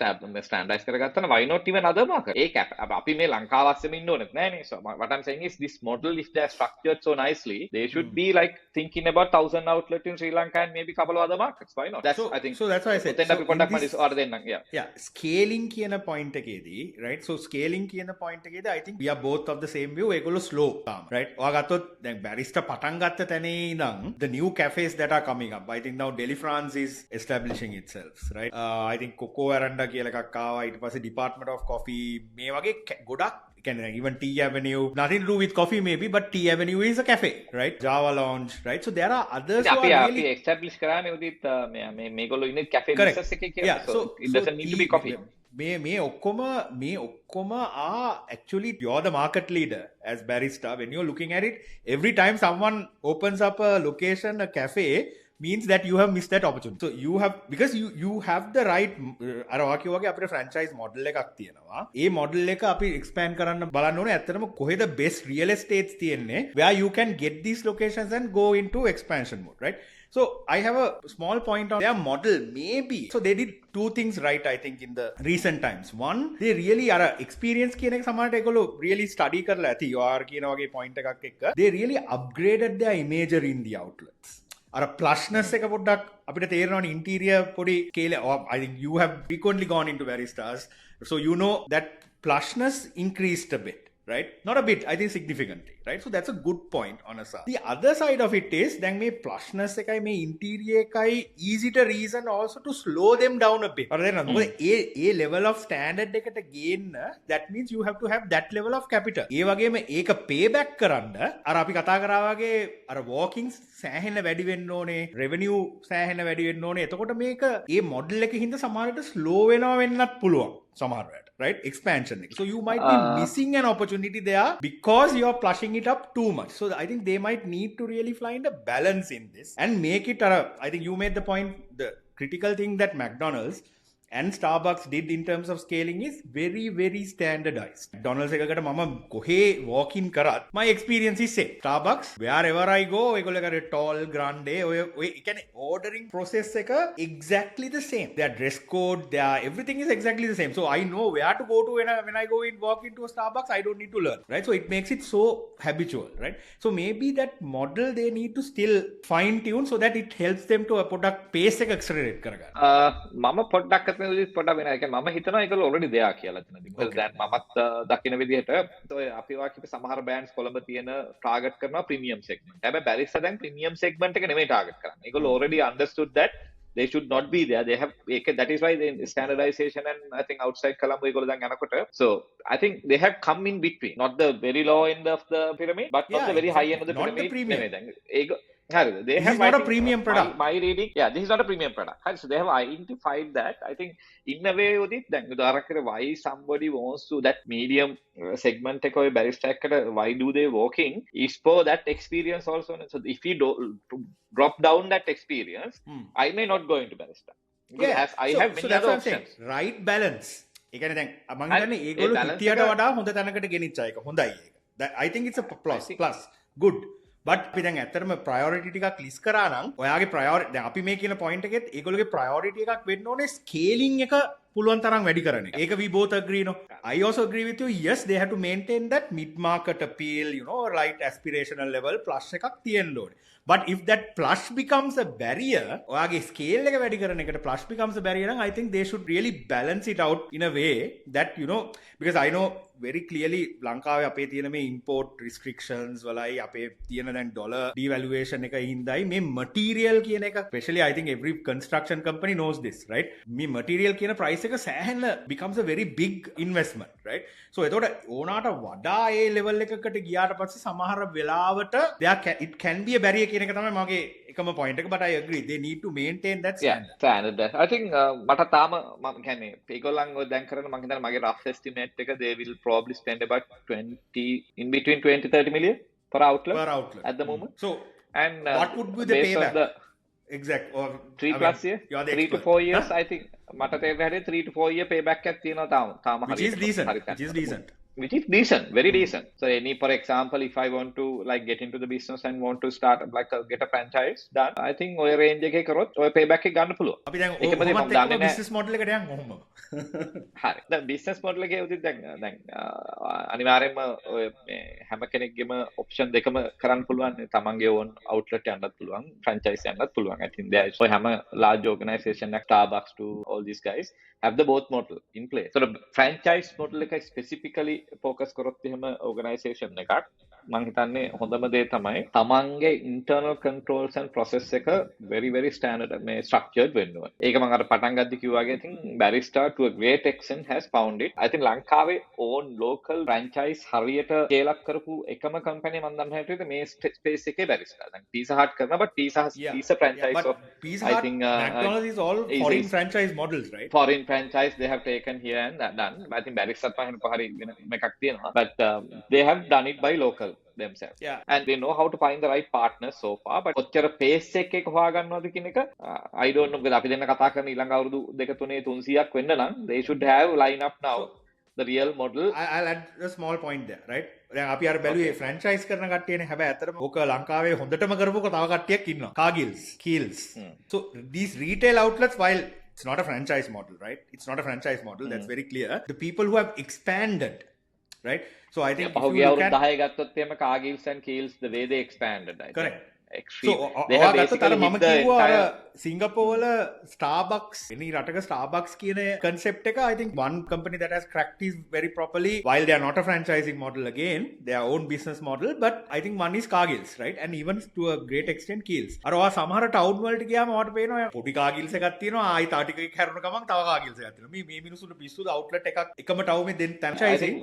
standardize කරගත්තා නම් why not even other market? ඒක අපි මේ ලංකාව අස්සෙම ඉන්න ඕනෙත් නෑනේ. So what I'm saying is this model if they are structured so nicely, they should be like thinking about 1,000 outlet in Sri Lanka and maybe couple of other markets. Why not? That's I think. So that's why I said. ඔතෙන් අපි So in පොඩ්ඩක් this- මම ඔයාලට දෙන්නම්. Yeah. Yeah, scaling කියන point එකේදී, right? So scaling කියන point එකේදී I think we are both of the same view. ඒගොල්ලෝ slow තාම, right? ඔයා ගත්තොත් දැන් barista පටන් ගත්ත තැනේ ඉඳන් the new cafes that are coming up. I think now Delhi France is establishing itself, right? I think Coco Aranda කියලා එකක් ආවා. ඊට පස්සේ Department of Coffee මේ වගේ ගොඩක් කියන්නේ even Tea Avenue, nothing to do with coffee maybe, but Tea Avenue is a cafe, right? Java Lounge, right? So there are others who අපි are අපි really establish කරානේ උදිත් මේගොල්ලෝ ඉන්නේ cafe correct. business එකේ කියලා. Yeah, So it doesn't need to be coffee. මේ ඔක්කොම are actually you're the market leader as barista when you're looking at it every time someone opens up a location a cafe means that you have missed that opportunity. So you have because you have the right අර වාකිය වගේ අපේ franchise model එකක් තියෙනවා. ඒ model එක අපි expand කරන්න බලන්න ඕනේ. ඇත්තටම කොහෙද best real estates තියෙන්නේ where you can get these locations and go into expansion mode, right? So I have a small point on their model maybe. So they did two things right I think in the recent times. One, they really are a experience කියන එක සමහරට ඒගොල්ලෝ really study කරලා ඇති. OR කියන වගේ point එකක් එක්ක. They really upgraded their imagery in the outlets. අර plushness එක පොඩ්ඩක් අපිට තේරෙනවනේ interior පොඩි scale. I think you have frequently gone into Baristas. So you know that plushness increased a bit. Right? Not a bit, I think significantly. Right? So that's a good point on a side. The other side of it is then may plushness ekai may interior ekai easy to reason also to slow them down a bit. Or then a level of standard ekata gain that means you have to have that level of capital. ඒ වගේම ඒක payback කරන්න අර අපි කතා කරා වගේ අර walkings සෑහෙන වැඩි වෙන්න ඕනේ, revenue සෑහෙන වැඩි වෙන්න ඕනේ. එතකොට මේක ඒ model එකේ හින්දා සමහරට slow වෙනවා වෙන්නත් පුළුවන් සමහරවට. Right? Expansion. So you might be missing an opportunity there because you are plushing it up too much. So I think they might need to really find a balance in this and make it, I think you made the point, the critical thing that McDonald's and Starbucks did in terms of scaling is very, very standardized. McDonald's එකකට මම කොහේ walk in කරත් my experience is same. Starbucks wherever I go ඒගොල්ලෝ කරේ tall grande ඔය කියන්නේ ordering process එක exactly the same. Their dress code, their everything is exactly the same. So I know where to go to when I go in walk into a Starbucks. I don't need to learn, right? So it makes it so habitual, right? So maybe that model they need to still fine tune so that it helps them to product pace එක accelerate කරගන්න. මම පොඩ්ඩක් පොඩ වෙන එක මම හිතනවා ඒකල ඔල්රෙඩි දෙයක් කියලා තියෙනවා. because දැන් මමත් දකින විදිහට ඔය අපි වාකිය සමහර බෑන්ඩ්ස් කොළඹ තියෙන ටාගට් කරනවා ප්‍රීමියම් සෙග්මන්ට්. හැබැයි බැරිස්ටා දැන් ප්‍රීමියම් සෙග්මන්ට් එක නෙමෙයි ටාගට් කරන්නේ. ඒගොල්ලෝ already understood that they should not be there. They have that is why the standardization and I think outside Colombo ඒගොල්ලෝ දැන් යනකොට so I think they have come in between, not the very low end of the pyramid but not the very high end of the not pyramid. the premium. නෙමෙයි දැන් They This have, is not I a think, premium product. my reading, yeah, this is not a premium product. So they have identified that. I think in a way, why somebody wants to that medium segment barista why do they walking is for that experience also. So if you do drop down that experience, I may not go into barista because Yeah. as I So have many that's other what I'm saying. options. Right balance. ඒ කියන්නේ දැන් මම And හිතන්නේ ඒ ඒගොල්ලෝ balance හිතියට එක- වඩා හොඳ තැනකට ගෙනිච්ච එක හොඳයි ඒක. I think it's a plus. think- Plus. Good. But අපි දැන් ඇත්තටම priority ටිකක් list කරා නම් ඔයාගේ priority දැන් අපි මේ කියන point එකෙත් ඒගොල්ලෝගේ priority එකක් වෙන්න ඕනේ scaling එක පුළුවන් තරම් වැඩි කරන එක. ඒක we both agree no. I also agree with you. Yes, they have to maintain that mid market appeal, right aspirational level plus එකක් තියෙන්න ඕනේ. But if that plush becomes a barrier, ඔයාගේ scale එක වැඩි කරන එකට plush becomes a barrier, I think they should really balance it out in a way that, because I know very clearly ලංකාවේ අපේ තියෙන මේ import restrictions වලයි අපේ තියෙන දැන් dollar devaluation එක හින්දායි මේ material කියන එක, especially I think every construction company knows this, right? මේ material කියන price එක සෑහෙන becomes a very big investment, right? So එතකොට ඕනාට වඩා ඒ level එකකට ගියාට පස්සේ සමහර වෙලාවට it can be a barrier කියන එක තමයි මගේ එකම point එක, but I agree they need to maintain that standard. standard. I think මට තාම මම කියන්නේ ඒගොල්ලන් ඔය දැන් කරන මම හිතන්නේ මගේ rough estimate එක they will probably spend about 20 in between 20-30 million per outlet at the moment. So and what would be the based on payback? the Exact. Or 3+ years, you're the 3 to expert. 4 years, I think මට තේරෙන්නේ හැටි 3 to 4 year payback එකක් තියෙනවා තාම Which is හරියට. decent. හරි Which is තැනකට. decent. Which is decent, very decent. So for example, if I want to like get into the business and want to start like get a franchise done, I think ඔය range එකේ කරොත් ඔය payback එක ගන්න පුළුවන්. අපි දැන් ඒකම දේ මම ඔහොමත් දන්නේ එක්කම නැහැ. business model එකට යන් ඔහොම. හරි. දැන් business model එකේ උදින් දැන් අනිවාර්යයෙන්ම ඔය මේ හැම කෙනෙක්ගේම option දෙකම කරන්න පුළුවන්. තමන්ගේ own outlet යන්නත් පුළුවන්, franchise යන්නත් පුළුවන්. I think there is ඔය හැම large organization like Starbucks to all these guys have the both model in place. So the franchise model එක specifically focus කරොත් එහෙම organization එකක් මම හිතන්නේ හොඳම දේ තමයි තමන්ගේ internal controls and process එක very very standard මේ structured වෙන්න ඕනේ. ඒක මම අර පටන් ගද්දි කිව්වා වගේ I think Barista to a great extent has found it. I think ලංකාවේ own local franchise හරියට scale up කරපු එකම company මම දන්න හැටියට මේ space එකේ Barista. දැන් Pizza Hut කරනවා but Pizza franchise but of Pizza I Hut, think McDonald's is all foreign franchise models, right? foreign franchise they have taken here and done. I think Barista පහින් පහරි වෙන එකක් තියෙනවා. But they have done it by local themselves. Yeah. And they know how to find the right partners so far. But කොච්චර pace එකක හොයාගන්නවද කියන එක I don't know. අපි දෙන්න කතා කරන ඊළඟ අවුරුදු 2-3 300ක් වෙන්න නම් they should have line up now the real model. I'll add a small point there, right? දැන් අපි අර බැලුවේ franchise කරන කට්ටියනේ. හැබැයි ඇත්තටම ඕක ලංකාවේ හොඳටම කරපුක තව කට්ටියක් ඉන්නවා. Cargills, Kiehl's. So these retail outlets, while it's not a franchise model, right? It's not a franchise model. That's very clear. The people who have expanded, right? So I think if පහුගිය you look අවුරුදු at 10 ගත්තොත් එහෙම Cargills and Kiehl's the way they expanded. I think. correct. Extreme. So They have ඔයා ගත්තොත් අර basically මම hit the කිව්වා අර entire සිංගප්පූර් වල Starbucks එනි රටක Starbucks කියන concept එක I think one company that has cracked this very properly, while they are not a franchising model again, their own business model, but I think one is Cargills, right? And even to a great extent Kiehl's. අර ඔයා සමහර town වලට ගියාම ඔයාට පේනවා පොඩි Cargills එකක් තියෙනවා, ආයි තව ටිකක් හැරුණ ගමන් තව Cargills එකක් තියෙනවා. මේ මිනිස්සුන්ට පිස්සුද outlet එකක් එකම ටවුමේ දෙන්න franchising.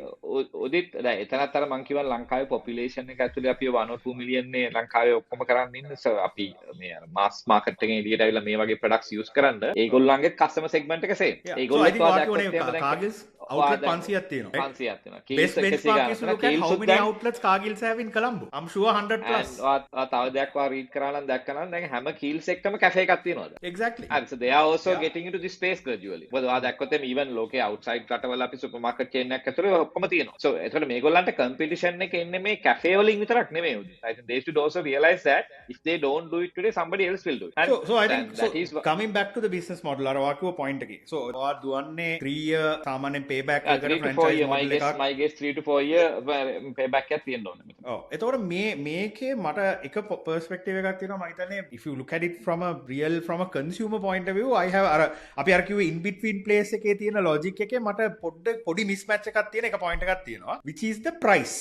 උදිත් දැන් එතනත් අර මං කියවා ලංකාවේ population එක ඇතුලේ අපි 1 or 2 million නේ ලංකාවේ ඔක්කොම කරන් ඉන්නේ. So අපි මේ අර mass market එකෙන් එළියට ඇවිල්ලා මේ වගේ products use කරන්න ඒගොල්ලන්ගේ customer segment එක same. So I ඒගොල්ලෝ think Cargills outlet 500ක් තියෙනවා. 500ක් තියෙනවා. Best benchmark is to look at how many outlets Cargills have in Colombo. I'm sure 100 plus. තව දෙයක් වා read කරා නම් දැක්කම දැන් හැම Kiehl's එකම cafe එකක් තියෙනවා. Exactly. හරි. So they are also getting into this space gradually. මොකද ඔයා දැක්කොත් එමේ even ලෝකේ outside රටවල අපි supermarket chain එකක් ඇතුලේ ඔක්කොම තියෙනවා. So ඒතකොට මේගොල්ලන්ට competition එක එන්නේ මේ cafe වලින් විතරක් නෙමෙයි. I think they should also realize that if they don't do it today somebody else will do it. And So I think that is coming back to the business model අර වාකුව point එකේ. So ඔයා දුවන්නේ 3 year සාමාන්‍යයෙන් payback එකකට 3 to 4 franchise year model එකක්. my guess 3 to 4 year payback එකක් තියෙන්න ඕනේ මෙතන. ඔව්. එතකොට මේකේ මට එක perspective එකක් තියෙනවා මම හිතන්නේ if you look at it from a consumer point of view, I have අර අපි අර කිව්වේ in between place එකේ තියෙන logic එකේ මට පොඩි mismatch එකක් තියෙන එක point එකක් තියෙනවා, which is the price.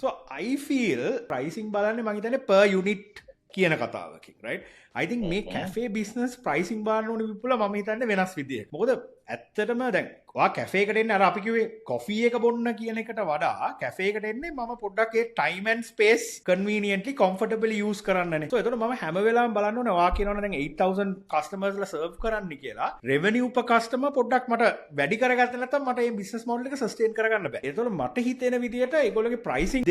So I feel pricing බලන්නේ මම හිතන්නේ per unit කියන කතාවකින්, right? I think මේ cafe business pricing බලන්න ඕනේ විපුල මම හිතන්නේ වෙනස් විදියක්. මොකද ඇත්තටම දැන් වා කැෆේ එකට එන්නේ අර අපි කිව්වේ කොෆි එක බොන්න කියන එකට වඩා කැෆේ එකට එන්නේ මම පොඩ්ඩක් ඒ time and space conveniently comfortably use කරන්නනේ. So එතකොට මම හැම වෙලාවෙම බලන්න ඕනේ වා කියනවනේ දැන් 8000 customers ලා serve කරන්න කියලා. revenue per customer පොඩ්ඩක් මට වැඩි කරගත්තේ නැත්නම් මට මේ business model එක sustain කරගන්න බෑ. එතකොට මට හිතෙන විදිහට ඒගොල්ලෝගේ pricing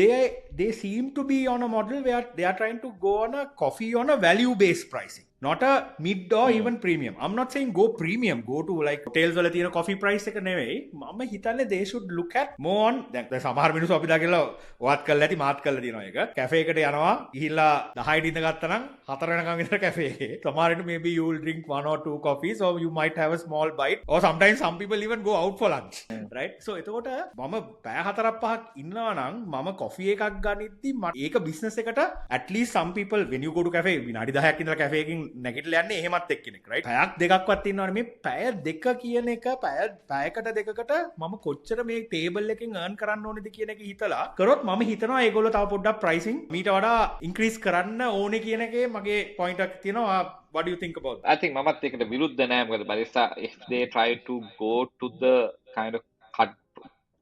they seem to be on a model where they are trying to go on a coffee on a value based pricing. Not a mid or even premium. I'm not saying go premium, go to like hotels වල තියෙන coffee price එක නෙවෙයි. මම හිතන්නේ they should look at more on දැන් සමහර මිනිස්සු අපි දා කියලා වාත් කරලා ඇති මාත් කරලා තියෙනවා ඒක. කැෆේ එකට යනවා ගිහිල්ලා 10ට ඉඳ ගත්තා නම් 4 වෙනකම් විතර කැෆේ එකේ. සමහරවිට maybe you will drink 1 or 2 coffees or you might have a small bite or sometimes some people even go out for lunch. Right? So එතකොට මම පැය 4-5ක් ඉන්නවා නම් මම coffee එකක් ගනිද්දි ඒක business එකට at least some people when you go to cafe විනාඩි 10ක් ඉඳලා කැෆේ එකකින් නැගිටලා යන්නේ එහෙමත් එක්කෙනෙක් right පැයක් දෙකක්වත් ඉන්නවනේ මේ පැය දෙක කියන එක පැයකට දෙකකට මම කොච්චර මේ ටේබල් එකෙන් earn කරන්න ඕනේද කියන එක හිතලා කරොත් මම හිතනවා ඒගොල්ලෝ තව පොඩ්ඩක් pricing මීට වඩා increase කරන්න ඕනේ කියන එකේ මගේ point එකක් තියෙනවා. What do you think about that? I think මමත් ඒකට විරුද්ධ නෑ මොකද barista if they try to go to the kind of cut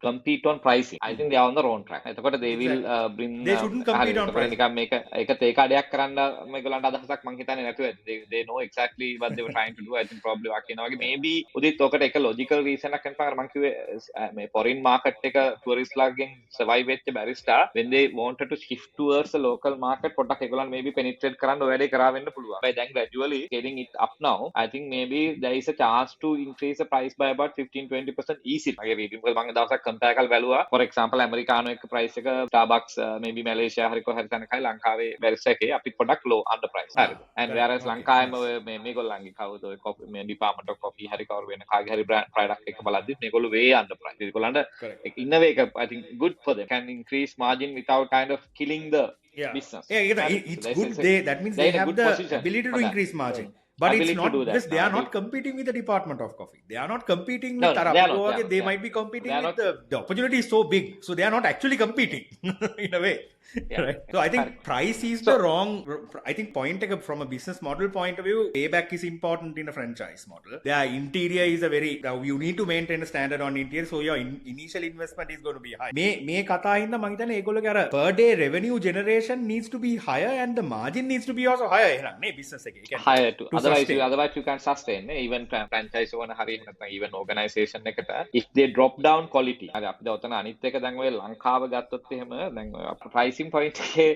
compete on pricing. I think they are on the wrong track. එතකොට they will bring they shouldn't compete on pricing. නිකන් මේක තේ කඩයක් කරන්න මේගොල්ලන්ට අදහසක් මං හිතන්නේ නැතුව they know exactly what they were trying to do. I think probably වාකියනවා වගේ maybe උදිත් ඔකට එක logical reason එකක් වෙනවා මං කිව්වේ මේ foreign market එක tourist ලාගෙන් survive වෙච්ච barista when they wanted to shift towards the local market පොඩ්ඩක් ඒගොල්ලන් maybe penetrate කරන්න ඔය වැඩේ කරා වෙන්න පුළුවන්. But then gradually getting it up now I think maybe there is a chance to increase the price by about 15-20% easy. මගේ reading මොකද මං දවසක් compare කරලා බැලුවා for example americano එක price එක Starbucks maybe Malaysia හරි කොහරි තැනකයි ලංකාවේ barista එකේ අපි පොඩක් low under price හරිද and whereas ලංකාවේම මේ මේගොල්ලන්ගේ කවුද ඔය coffee මේ department of coffee හරි කවුරු වෙන කාගේ හරි brand product එක බලද්දි මේගොල්ලෝ way under price ඒගොල්ලන්ට in a way I think good for them can increase margin without kind of killing the business. It's good that means they have the ability to increase margin. But it's not because they are not competing with the Department of Coffee. They are not competing with Arabico. They might be competing with the opportunity is so big. So they are not actually competing in a way. Right? So I think price is the wrong, I think point from a business model point of view, payback is important in a franchise model. Their interior is a very, you need to maintain a standard on interior. So your initial investment is going to be high. මේ කතා හින්දා මම හිතන්නේ ඒගොල්ලෝගේ අර per day revenue generation needs to be higher and the margin needs to be also higher. එහෙනම් නේ business එකේ. Higher too. Otherwise you can sustain even franchise one හරිය නැත්නම් even organization එකට if they drop down quality. හරි අපි දැන් ඔතන අනිත් එක දැන් ඔය ලංකාව ගත්තොත් එහෙම දැන් ඔය pricing point එකේ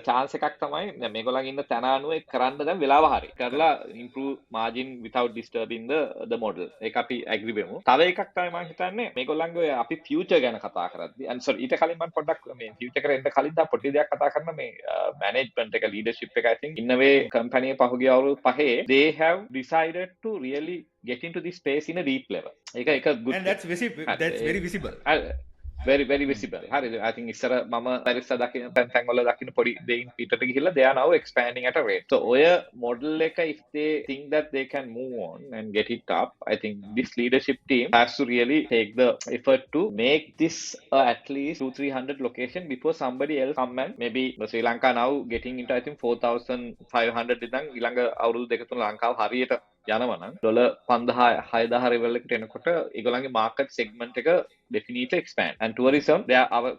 chance එකක් තමයි දැන් මේගොල්ලන් ඉන්න තැන අනුව ඒක කරන්න දැන් වෙලාව හරි කරලා improve margin without disturbing the model. ඒක අපි agree වෙමු. තව එකක් තමයි මම හිතන්නේ මේගොල්ලන්ගේ ඔය අපි future ගැන කතා කරද්දී and sorry ඊට කලින් මම පොඩ්ඩක් මේ future එකට එන්න කලින් තා පොඩි දෙයක් කතා කරන්න මේ management එක leadership එක I think in a way company පහුගිය අවුරුදු පහේ they have decided to really get into this space in a deep level. ඒක good and that's very visible. Very visible. හරිද? I think ඉස්සර මම barista දකින්න තැන් වල දකින්න පොඩි දෙයින් පිටට ගිහිල්ලා they are now expanding at a rate. So ඔය model එක if they think that they can move on and get it up, I think this leadership team has to really take the effort to make this at least 200-300 location before somebody else come and maybe Sri Lanka now getting into I think 4,500 ඉඳන් ඊළඟ අවුරුදු දෙක තුන ලංකාව හරියට යනවා නම් $5,000-6,000 level එකට එනකොට ඒගොල්ලන්ගේ market segment එක definitely expand and tourism there our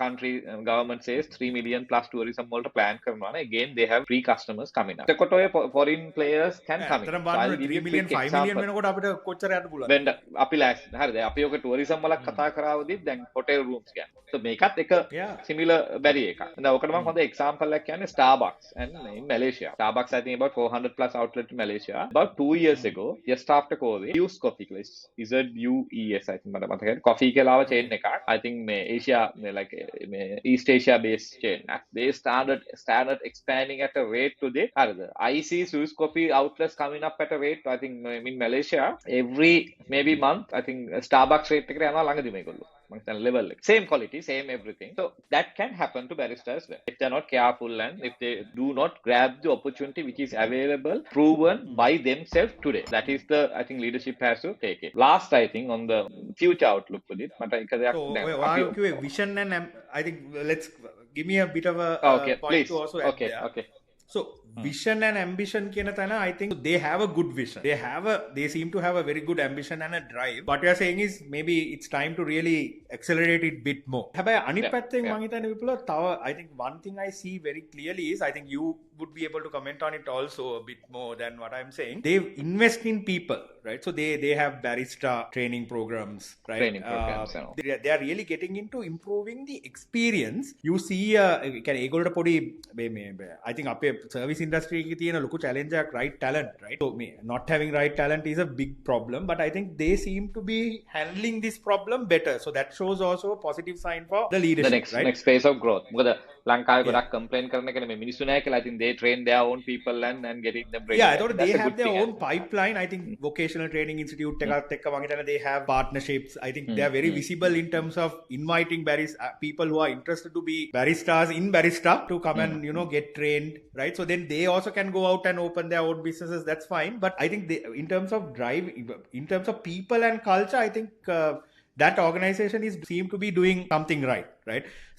country government says 3 million plus tourism වලට plan කරනවා නේ again they have free customers coming up. එතකොට ඔය foreign players can come in. 3 million 5 million වෙනකොට අපිට කොච්චර යන්න පුළුවන්ද? වෙන්න අපි ලෑස්ති. හරිද? අපි ඔක tourism වල කතා කරාවදී දැන් hotel rooms ගන්න. So මේකත් එක similar බැරි එකක්. දැන් ඔකට මම හොඳ example එකක් කියන්නේ Starbucks and in Malaysia. Starbucks I think about 400 plus outlet in Malaysia. About 2 years ago just after COVID Zeus coffee ZUES I think මට මතකයි coffee කියලා ආව chain එකක්. I think මේ Asia මේ like මේ East Asia based chain. They started expanding at a rate to the හරිද? I see Zeus coffee outlets coming up at a rate I think in Malaysia every maybe month I think Starbucks rate එකට යනවා ළඟදී මේගොල්ලෝ. level same quality same everything so that can happen to barista as well if they're not careful and if they do not grab the opportunity which is available proven by themselves today that is the I think leadership has to take it last I think on the future outlook with it but so vision and I think let's give me a bit of a point please. to also add there. So vision and ambition කියන තැන I think they have a good vision. They seem to have a very good ambition and a drive. What you are saying is maybe it's time to really accelerate it bit more. හැබැයි අනිත් පැත්තෙන් මම හිතන්නේ විපුල තව I think one thing I see very clearly is I think you would be able to comment on it also a bit more than what I'm saying. They invest in people, right? So they have barista training programs, right? Training programs, they are really getting into improving the experience. You see කියන්නේ ඒගොල්ලෝ පොඩි I think අපේ service industry එකේ තියෙන ලොකු challenge එකක් right talent, right? So not having right talent is a big problem, but I think they seem to be handling this problem better. So that shows also a positive sign for the leadership, the next phase of growth. මොකද ලංකාවේ ගොඩක් complain කරන එක නෙමෙයි මිනිස්සු නැහැ කියලා. I think they train their own people and getting them ready. Yeah, I thought they have their own pipeline. I think vocational training institute එකත් එක්ක මම හිතන්නේ they have partnerships. I think they are very visible in terms of inviting people who are interested to be baristas in barista to come and get trained, right? So then they also can go out and open their own businesses. That's fine, but I think in terms of drive, in terms of people and culture, I think that organization seem to be doing something right?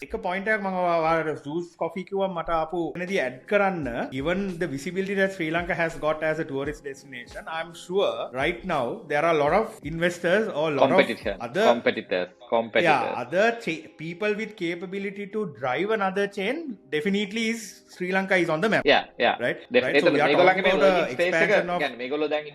එක point එකක් මම Zeus coffee කිව්වා මට ආපු එනදී add කරන්න, given the visibility that Sri Lanka has got as a tourist destination, I'm sure right now there are a lot of investors or a lot of other competitors. Yeah, other people with capability to drive another chain definitely is Sri Lanka is on the map. Yeah. Right? Definitely. So we are talking about the expansion of මේගොල්ලෝ දැන්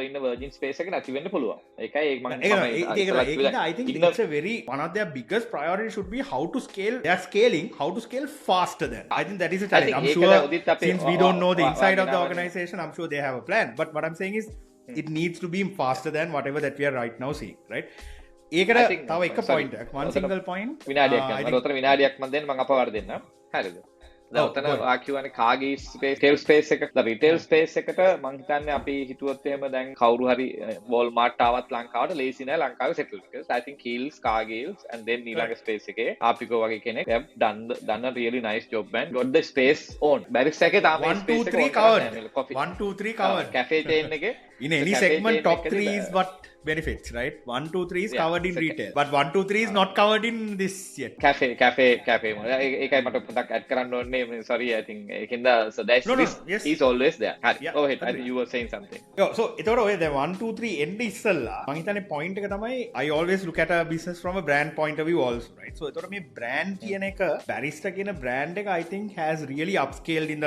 ඉන්න virgin space එක නැති වෙන්න පුළුවන්. ඒකයි I think it's a very one of their biggest priority should be how to scale. They are scaling how to scale faster than. I think that is a challenge. I'm sure since we don't know the inside of the organization, I'm sure they have a plan. But what I'm saying is it needs to be faster than whatever that we are right now seeing, right? ඒකට තව එක point එකක් one single point විනාඩියක් මම දෙන්න මම අපවර දෙන්න. හරිද? ඔතන ආකියවනේ කාගේ ටේල් ස්පේස් එක රිටේල් ස්පේස් එකට මං හිතන්නේ අපි හිතුවොත් එහෙම දැන් කවුරු හරි Walmart ආවත් ලංකාවට ලේසි නෑ ලංකාවේ settle because I think Kiehl's, Cargill's and then ඊළඟ ස්පේස් එකේ ආපිකෝ වගේ කෙනෙක් they have done a really nice job and got the space on barista එකේ තාම 1 2 3 covered 1 2 3 covered cafe chain එකේ in any segment top 3 is what benefits, right? 1 2 3 is covered in retail, but 1 2 3 is not covered in this yet. Cafe ඒකයි මට පොඩ්ඩක් add කරන්න ඕනේ. Sorry, I think ඒකෙන්ද so that's yes. is always there. හරි go ahead. I think you were saying something. So එතකොට ඔය දැන් 1 2 3 එන්න ඉස්සල්ලා මම හිතන්නේ point එක තමයි I always look at a business from a brand point of view also, right? So එතකොට මේ brand කියන එක barista කියන brand එක I think has really upscaled in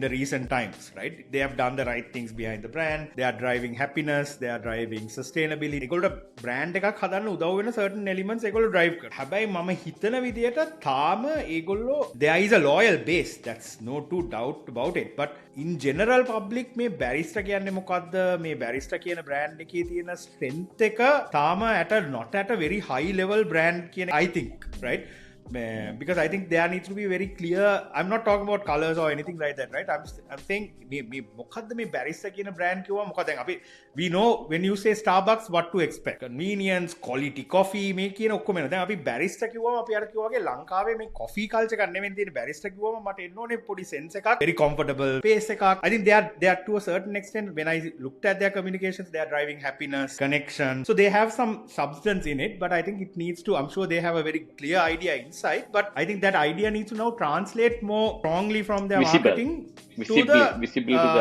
the recent times, right? They have done the right things behind the brand. They are driving happiness, they are driving sustainability. ඒගොල්ලෝ brand එකක් හදන්න උදව් වෙන certain elements ඒගොල්ලෝ drive කරනවා. හැබැයි මම හිතන විදියට තාම ඒගොල්ලෝ there is a loyal base, that's no two doubt about it, but in general public මේ barista කියන්නේ මොකද්ද, මේ barista කියන brand එකේ තියෙන strength එක තාම not at a very high level brand කියන I think, right? Because I think there needs to be very clear. I'm not talking about colors or anything like that, right? I'm saying me මොකද්ද මේ barista කියන brand කිව්වා මොකද දැන් අපි we know when you say Starbucks what to expect, convenience, quality coffee මේ කියන ඔක්කොම එනවා. දැන් අපි barista කිව්වම අපි අර කිව්වා වගේ ලංකාවේ මේ coffee culture එකක් නෙමෙයි තියෙන. barista කිව්වම මට එන්න ඕනේ පොඩි sense එකක්, very comfortable pace එකක්. I think they are to a certain extent when I looked at their communications they are driving happiness, connection, so they have some substance in it, but I think it needs to, I'm sure they have a very clear idea inside, but I think that idea needs to now translate more strongly from their marketing to the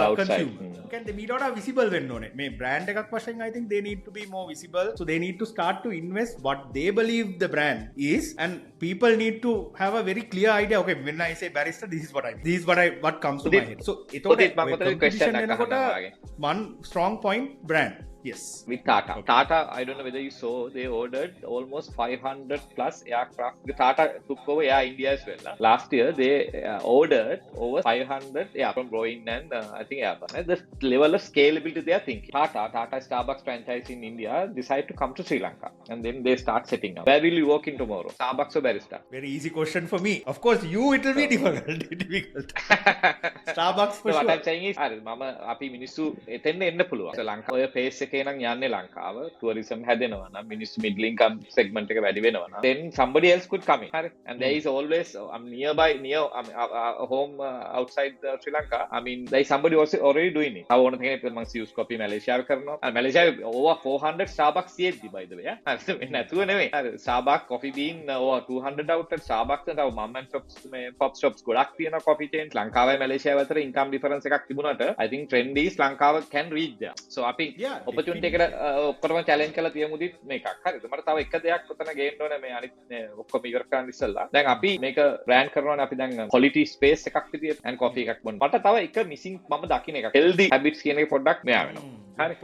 outside consumer. Can they meet out a visible වෙන්න ඕනේ මේ brand එකක් වශයෙන්. I think they need to be more visible, so they need to start to invest what they believe the brand is, and people need to have a very clear idea. Okay, when I say barista, this is what comes to my head. So one strong point brand. Yes. With Tata, I don't know whether you saw, they ordered almost 500 plus aircraft. The Tata took over Air India as well. Last year, they ordered over 500 from Boeing and I think Airbus. The level of scalability they are thinking. Tata Starbucks franchise in India decide to come to Sri Lanka and then they start setting up. Where will you work in tomorrow? Starbucks or barista? Very easy question for me. Of course, it will be difficult. Starbucks for so sure. What I'm saying is, මම අපි මිනිස්සු එතෙන්න එන්න පුළුවන්. ශ්‍රී ලංකාවේ pace එකේ නම් යන්නේ ලංකාව tourism හැදෙනවා නම් මිනිස්සු middle income segment එක වැඩි වෙනවා නම් then somebody else could come in හරි and there is always near home outside Sri Lanka I mean there is somebody also already doing it I want to think මම Sius coffee Malaysia කරනවා Malaysia over 400 Starbucks තියෙද්දි by the way හරි නැතුව නෙවෙයි හරි Starbucks coffee bean over 200 outlet Starbucks and mom and shops මේ pop shops ගොඩක් තියෙනවා coffee chains ලංකාවයි මැලේසියාවයි අතර income difference එකක් තිබුණාට I think trend is ලංකාව can reach there so අපි opportunity එකට ඔක්කොම challenge කරලා තියමුදිත් මේකක් හරිද මට තව එක දෙයක් ඔතන ගේන්න ඕනේ මේ අනිත් ඔක්කොම ඉවර කරන්න ඉස්සෙල්ලා දැන් අපි මේක brand කරනවානේ අපි දැන් quality space එකක් විදියට and coffee එකක් බොන්න මට තව එක missing මම දකින්න එකක් healthy habits කියන එක පොඩ්ඩක් මෙයා වෙනවා හරි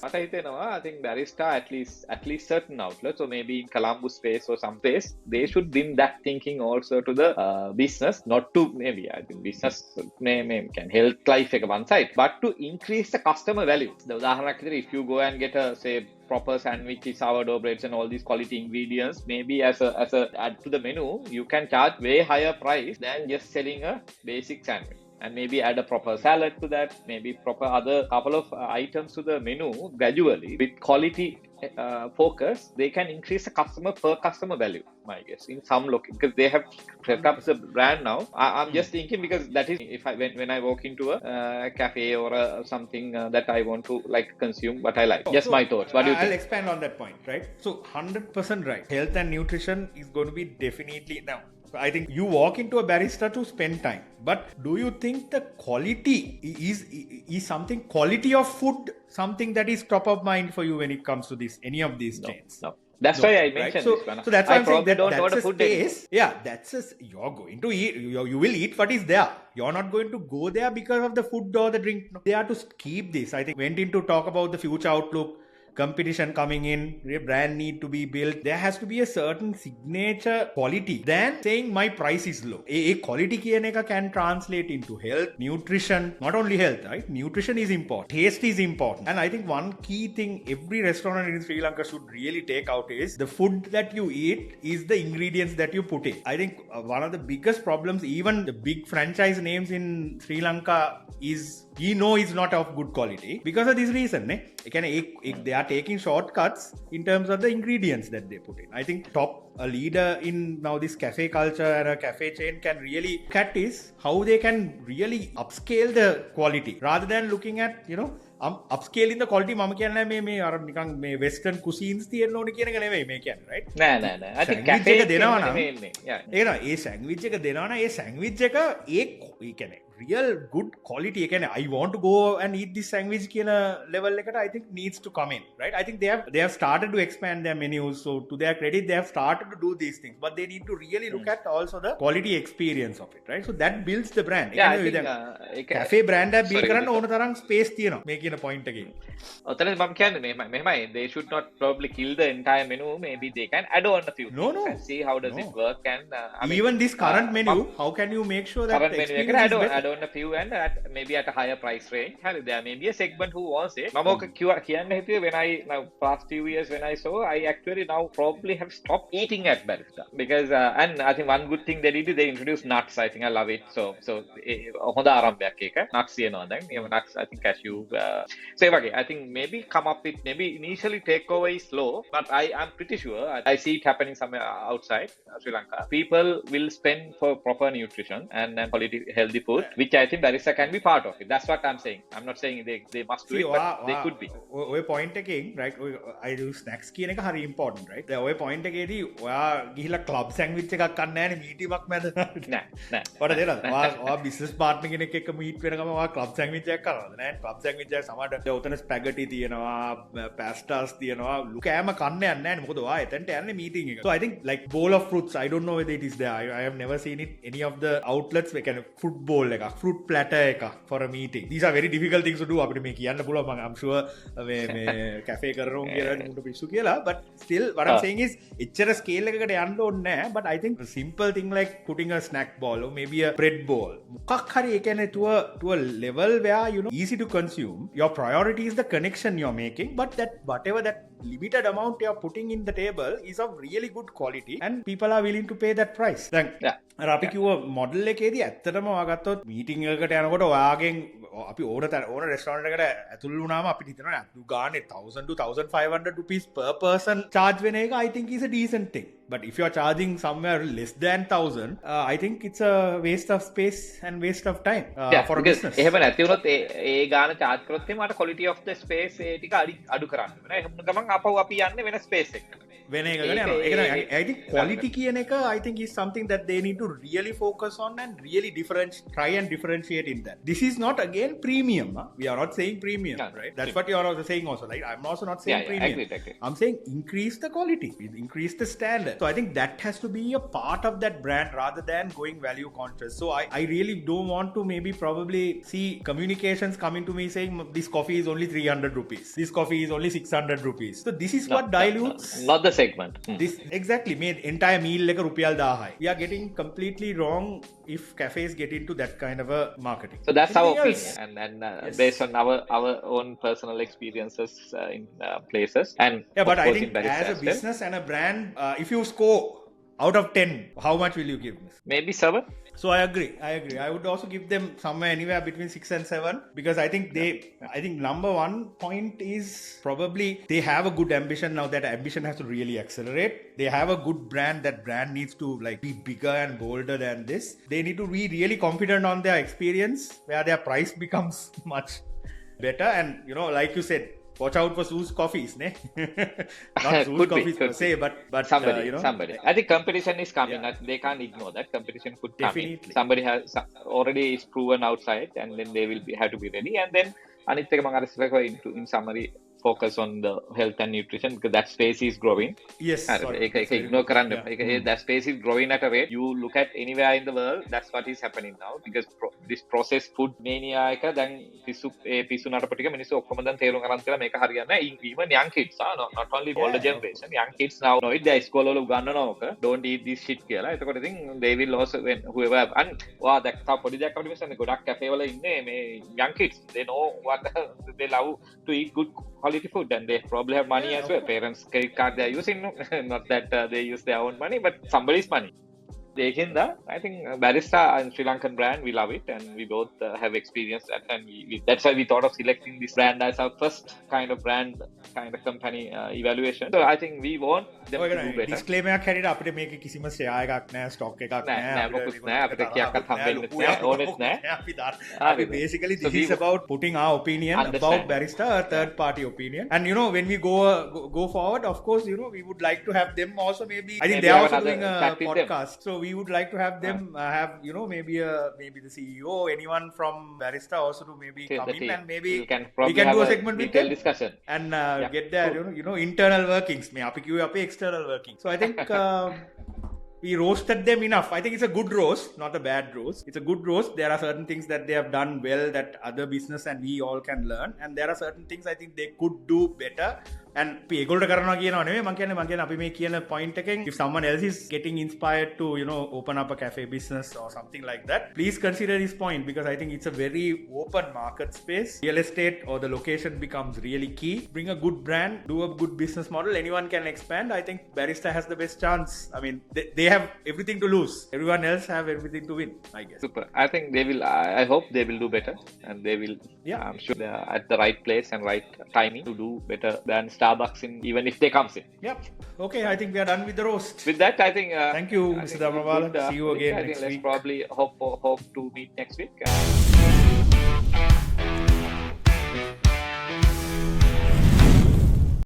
මට හිතෙනවා I think barista at least certain outlets or maybe in Colombo space or some place they should bring that thinking also to the business not to maybe I think business may can help life එක one side but to increase the customer value the උදාහරණයක් විදිහට if you go and get a say proper sandwich sourdough breads and all these quality ingredients maybe as a add to the menu you can charge way higher price than just selling a basic sandwich and maybe add a proper salad to that, maybe proper other couple of items to the menu gradually with quality focus, they can increase the per customer value, my guess, in some location because they have set up the brand now. I'm just thinking because that is if when I walk into a cafe or something that I want to like consume what I like. Just my thoughts. What do you think? I'll expand on that point, right? So 100% right. Health and nutrition is going to be definitely now. I think you walk into a barista to spend time, but do you think the quality is something quality of food something that is top of mind for you when it comes to this any of these chains? No. That's why I mentioned right? this one. So that's why I'm saying that don't that's order a food space. Yeah, that's a, you're going to eat. You will eat what is there. You're not going to go there because of the food or the drink. No. They are to keep this. I think went in to talk about the future outlook. Competition coming in, brand need to be built. There has to be a certain signature quality than saying my price is low. A quality කියන එක can translate into health, nutrition, not only health, right? Nutrition is important. Taste is important. And I think one key thing every restaurant in Sri Lanka should really take out is the food that you eat is the ingredients that you put in. I think one of the biggest problems, even the big franchise names in Sri Lanka is is not of good quality because of this reason. They are taking shortcuts in terms of the ingredients that they put in. I think a leader in now this cafe culture and a cafe chain can really look at is how they can really upscale the quality rather than looking at upscaling the quality මම කියන්නේ මේ අර නිකන් මේ western cuisines තියෙන්න ඕනේ කියන එක නෙවෙයි මේ කියන්නේ right නෑ I think cafe එක දෙනවා නම් ඒක නෝ ඒ sandwich එක දෙනවා නම් ඒ sandwich එක ඒ කියන්නේ real good quality ඒ කියන්නේ I want to go and eat this sandwich කියන level එකට I think needs to come in right I think they have started to expand their menus so to their credit they have started to do these things but they need to really look at also the quality experience of it right so that builds the brand cafe brand එක build කරන්න ඕන තරම් space තියෙනවා මේ කියන point එකේ ඔතන මම කියන්නේ මෙහෙමයි they should not probably kill the entire menu maybe they can add on a few no and see how does it work and even this current menu how can you make sure that current menu එක add on a few and maybe at a higher price range හරි there may be a segment who wants it මම ඔක කියන්න හිතුවේ when I now past few years when I saw I actually now probably have stopped eating at barista because and I think one good thing they did is they introduced nuts I think I love it so හොඳ ආරම්භයක් ඒක nuts කියනවා දැන් එහෙම nuts I think cashew so ඒ වගේ I think maybe come up with maybe initially takeover is slow but I'm pretty sure I see it happening somewhere outside Sri Lanka people will spend for proper nutrition and quality healthy food which I think barista can be part of it that's what I'm saying I'm not saying they must do it but they could be ඔය point එකෙන් right I do snacks කියන එක හරි important right දැන් ඔය point එකේදී ඔයා ගිහිලා club sandwich එකක් කන්න නැහැ නේ මීටිමක් මැද නෑ ඔයාට තේරෙනවද ඔයා business partner කෙනෙක් එක්ක meet වෙන ගමන් ඔයා club sandwich එකක් කරනවද නෑ club sandwich එක සමහරට උතන spaghetti තියෙනවා pastas තියෙනවා කෑම කන්න යන්නේ නැහැ නේ මොකද ඔයා එතනට යන්නේ meeting එක so I think like bowl of fruits I don't know whether it is there I have never seen it any of the outlets we can fruit bowl එකක් fruit platter එකක් for a meeting these are very difficult things to do අපිට මේ කියන්න පුළුවන් I'm sure මේ cafe කරනවා කියලා මුට පිස්සු කියලා but still what I'm saying is එච්චර scale එකකට යන්න ඕනේ නැහැ but I think a simple thing like putting a snack bowl or maybe a bread bowl මොකක් හරි ඒ කියන්නේ to a level where easy to consume your priority is the connection you're making but that whatever that limited amount you're putting in the table is of really good quality and people are willing to pay that price දැන් අපි කිව්ව model එකේදී ඇත්තටම ඔයා ගත්තොත් meeting එකකට යනකොට ඔයාගෙන් අපි ඕන රෙස්ටෝරන්ට් එකට ඇතුල් වුණාම අපිට හිතනවා අතු ගානේ 1000 to 1500 rupees per person charge වෙන එක I think is a decent thing. But if you are charging somewhere less than 1000, I think it's a waste of space and waste of time for a business. එහෙම නැති වුණොත් ඒ ගාන charge කරොත් මට quality of the space ඒ ටික අඩු කරන්න වෙනවා. එහෙම ගමන් ආපහු අපි යන්නේ වෙන space එකකට. වෙන එකකට යනවා. ඒක තමයි I think quality කියන එක I think is something that they need to really focus on and really try and differentiate in that. This is not again premium. We are not saying premium, right? That's what you are also saying also. Like I'm also not saying premium. Agree. I'm saying increase the quality, increase the standard. So I think that has to be a part of that brand rather than going value conscious. So I really don't want to maybe probably see communications coming to me saying this coffee is only 300 rupees. This coffee is only 600 rupees. So this is what dilutes. Not the segment. This exactly made entire meal like a rupiyal 1000. We are getting completely wrong if cafes get into that kind of a marketing. So that's our opinion, and yes. Based on our own personal experiences in places, and yeah, but I think as a business and a brand, if you score out of 10, how much will you give? Maybe 7. So I agree. I would also give them somewhere anywhere between 6 and 7 because I think number one point is probably they have a good ambition now. That ambition has to really accelerate. They have a good brand. That brand needs to like be bigger and bolder than this. They need to be really confident on their experience where their price becomes much better. And like you said, watch out for Sue's coffees, ne? Not Sue's coffees per se, but somebody. I think competition is coming. Yeah. They can't ignore that. Competition could definitely come in. Somebody has already is proven outside, and then they will have to be ready. And then anith එක මම අර ඉස්සරහ in summary focus on the health and nutrition because that space is growing. Yes. ඒක ignore කරන්න එපා. That space is growing at a rate. You look at anywhere in the world, that's what is happening now because this processed food mania එක දැන් පිස්සු නටප ටික මිනිස්සු ඔක්කොම දැන් තේරුම් ගන්න කියලා මේක හරියන්නේ නැහැ. Even young kids, not only older generation, young kids now know it. They ස්කෝල වල උගන්වනවා ඔක. Don't eat this shit කියලා. එතකොට ඉතින් they will also when whoever and දැක්කා පොඩි දැක්කා අපිට මිස්සන්නේ ගොඩක් කැෆේ වල ඉන්නේ මේ young kids. They know what they love to eat good quality food and they probably have money as well. Parents credit card they are using, not that they use their own money, but somebody's money. I think Barista and Sri Lankan brand, we love it and we both have experienced that and that's why we thought of selecting this brand as our first kind of brand, kind of company evaluation. So I think we want them to do better. Disclaimer හැටියට අපිට මේකේ කිසිම share එකක් නැහැ, stock එකක් නැහැ. මොකුත් නැහැ, අපිට කියාක්වත් හම්බෙන්නේ නැහැ, ඕනෙත් නැහැ. අපි basically this is about putting our opinion about Barista, a third party opinion. And when we go forward, of course, we would like to have them also maybe I think they are also doing a podcast. So we would like to have them have maybe the CEO, anyone from Barista also to maybe come in and maybe we can do a segment with them discussion and get their internal workings. May api kiwe api external workings. So I think we roasted them enough. I think it's a good roast, not a bad roast. It's a good roast. There are certain things that they have done well that other business and we all can learn. And there are certain things I think they could do better. And ඒගොල්ලෝ කරනවා කියනවා නෙමෙයි මම කියන්නේ අපි මේ කියන point එකෙන් if someone else is getting inspired to open up a cafe business or something like that, please consider this point because I think it's a very open market space. Real estate or the location becomes really key. Bring a good brand, do a good business model, anyone can expand. I think Barista has the best chance. I mean they have everything to lose, everyone else have everything to win, I guess. Super. I think they will I hope they will do better and they will I'm sure they are at the right place and right timing to do better than Starbucks even if they comes in. Yep. Okay, I think we are done with the roast. With that, I think thank you, Mr. Dharmawala. See you again next week. Let's probably hope to meet next week.